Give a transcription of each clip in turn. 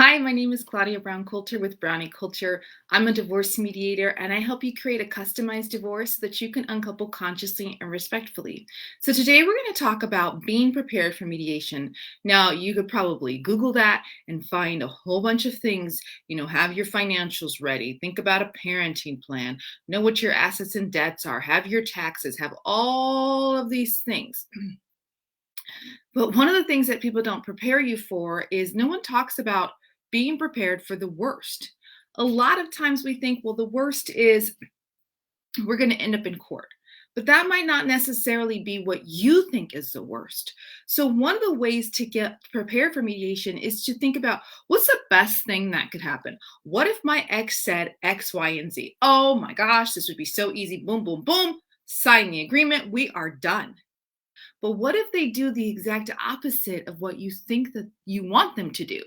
Hi, my name is Claudia Brown Coulter with Brownie Culture. I'm a divorce mediator and I help you create a customized divorce so that you can uncouple consciously and respectfully. So, today we're going to talk about being prepared for mediation. Now, you could probably Google that and find a whole bunch of things. Have your financials ready, think about a parenting plan, know what your assets and debts are, have your taxes, have all of these things. But one of the things that people don't prepare you for is no one talks about being prepared for the worst. A lot of times we think, well, the worst is we're going to end up in court. But that might not necessarily be what you think is the worst. So, one of the ways to get prepared for mediation is to think about what's the best thing that could happen? What if my ex said X, Y, and Z? Oh my gosh, this would be so easy. Boom, boom, boom. Sign the agreement. We are done. But what if they do the exact opposite of what you think that you want them to do?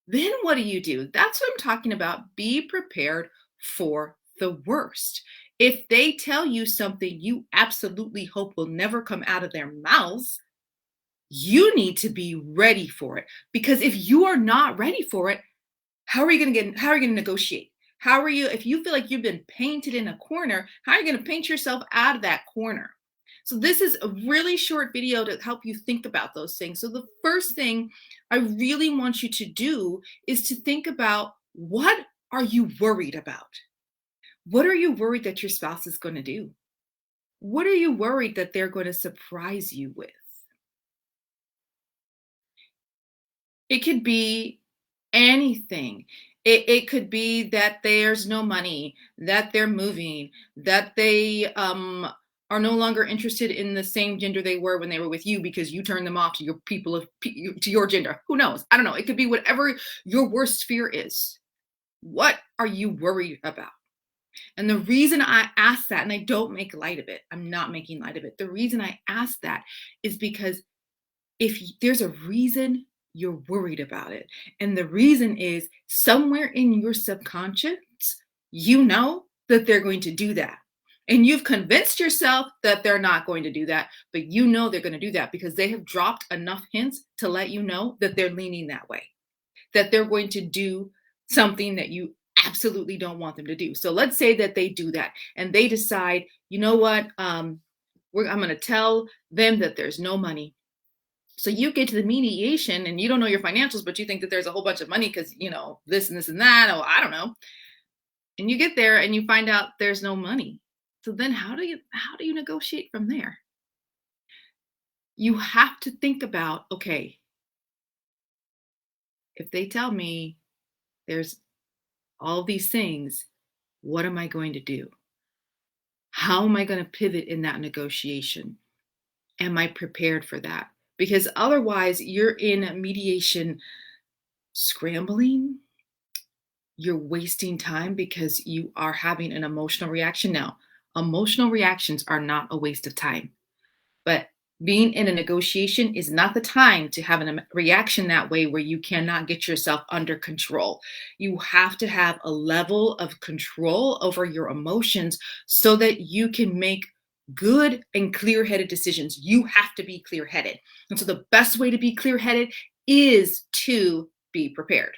Then what do? That's what I'm talking about. Be prepared for the worst. If they tell you something you absolutely hope will never come out of their mouths, you need to be ready for it. Because if you are not ready for it, how are you going to negotiate? How are you, if you feel like you've been painted in a corner, how are you going to paint yourself out of that corner? So this is a really short video to help you think about those things. So the first thing I really want you to do is to think about, what are you worried about? What are you worried that your spouse is going to do? What are you worried that they're going to surprise you with? It could be anything. It could be that there's no money, that they're moving, that they are no longer interested in the same gender they were when they were with you because you turned them off to your people of to your gender. Who knows? I don't know. It could be whatever your worst fear is. What are you worried about? And the reason I ask that, and I don't make light of it, I'm not making light of it. The reason I ask that is because if there's a reason you're worried about it, and the reason is somewhere in your subconscious, you know that they're going to do that. And you've convinced yourself that they're not going to do that, but you know they're going to do that because they have dropped enough hints to let you know that they're leaning that way, that they're going to do something that you absolutely don't want them to do. So let's say that they do that and they decide, you know what, I'm going to tell them that there's no money. So you get to the mediation and you don't know your financials, but you think that there's a whole bunch of money because, this and this and that. Oh, I don't know. And you get there and you find out there's no money. So then how do you negotiate from there? You have to think about, okay, if they tell me there's all these things, what am I going to do? How am I going to pivot in that negotiation? Am I prepared for that? Because otherwise, you're in mediation scrambling. You're wasting time because you are having an emotional reaction. Now, emotional reactions are not a waste of time, but being in a negotiation is not the time to have a reaction that way where you cannot get yourself under control. You have to have a level of control over your emotions so that you can make good and clear-headed decisions. You have to be clear-headed. And so the best way to be clear-headed is to be prepared.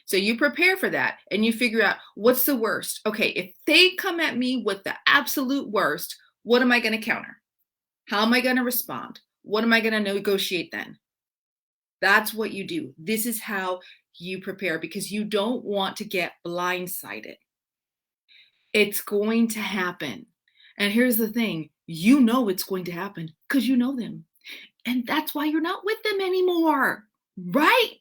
So you prepare for that and you figure out, what's the worst? Okay, if they come at me with the absolute worst, what am I going to counter? How am I going to respond? What am I going to negotiate then? That's what you do. This is how you prepare because you don't want to get blindsided. It's going to happen. And here's the thing, you know it's going to happen because you know them. And that's why you're not with them anymore, right?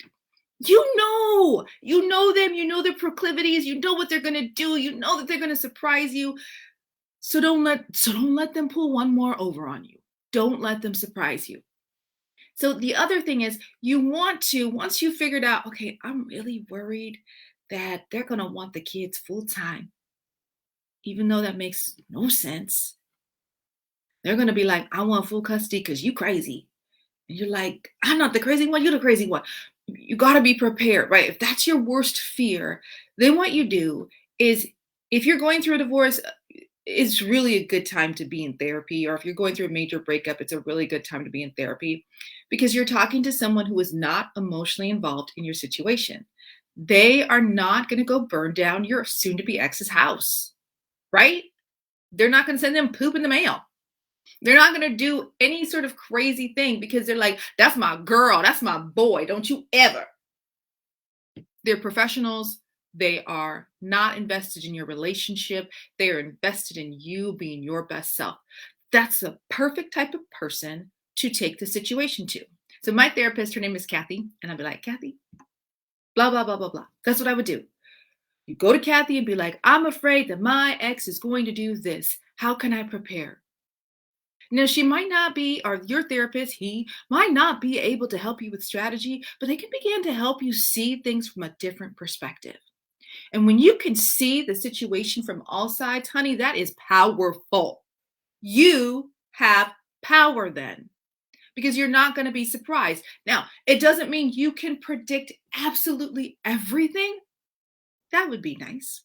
You know them, you know their proclivities, you know what they're going to do, you know that they're going to surprise you. So don't let them pull one more over on you. Don't let them surprise you. So the other thing is, you want to, once you figured out, okay, I'm really worried that they're going to want the kids full time, even though that makes no sense. They're going to be like, I want full custody because you crazy. And you're like, I'm not the crazy one, you're the crazy one. You got to be prepared, right? If that's your worst fear, then what you do is, if you're going through a divorce, it's really a good time to be in therapy, or if you're going through a major breakup, it's a really good time to be in therapy because you're talking to someone who is not emotionally involved in your situation. They are not going to go burn down your soon to be ex's house, right? They're not going to send them poop in the mail. They're not going to do any sort of crazy thing because they're like, that's my girl, that's my boy, don't you ever. They're professionals. They are not invested in your relationship. They are invested in you being your best self. That's the perfect type of person to take the situation to. So my therapist, her name is Kathy, and I'd be like, Kathy, blah, blah, blah, blah, blah. That's what I would do. You go to Kathy and be like, I'm afraid that my ex is going to do this. How can I prepare? Now, she might not be, or your therapist, he might not be able to help you with strategy, but they can begin to help you see things from a different perspective. And when you can see the situation from all sides, honey, that is powerful. You have power then because you're not going to be surprised. Now, it doesn't mean you can predict absolutely everything. That would be nice,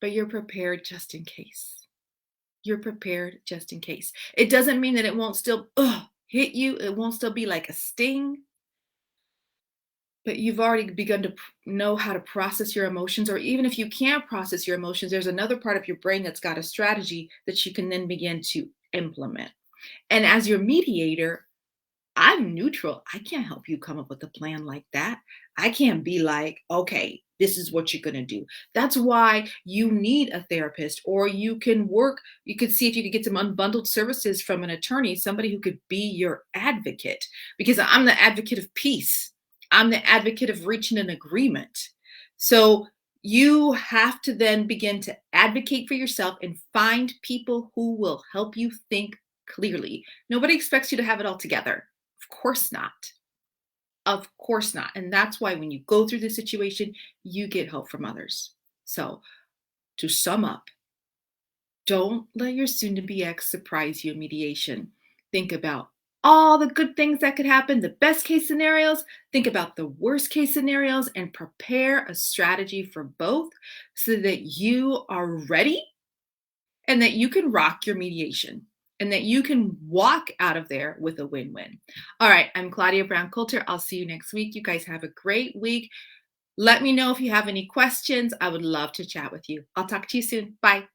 but you're prepared just in case. You're prepared just in case. It doesn't mean that it won't still hit you. It won't still be like a sting, but you've already begun to know how to process your emotions. Or even if you can't process your emotions, there's another part of your brain that's got a strategy that you can then begin to implement. And as your mediator, I'm neutral. I can't help you come up with a plan like that. I can't be like, okay, this is what you're going to do. That's why you need a therapist, or you can work, you could see if you could get some unbundled services from an attorney, somebody who could be your advocate, because I'm the advocate of peace. I'm the advocate of reaching an agreement. So you have to then begin to advocate for yourself and find people who will help you think clearly. Nobody expects you to have it all together. Of course not. Of course not. And that's why when you go through this situation, you get help from others. So, to sum up, don't let your soon to be ex surprise you in mediation. Think about all the good things that could happen, the best case scenarios. Think about the worst case scenarios and prepare a strategy for both so that you are ready and that you can rock your mediation and that you can walk out of there with a win-win. All right, I'm Claudia Brown Coulter. I'll see you next week. You guys have a great week. Let me know if you have any questions. I would love to chat with you. I'll talk to you soon. Bye.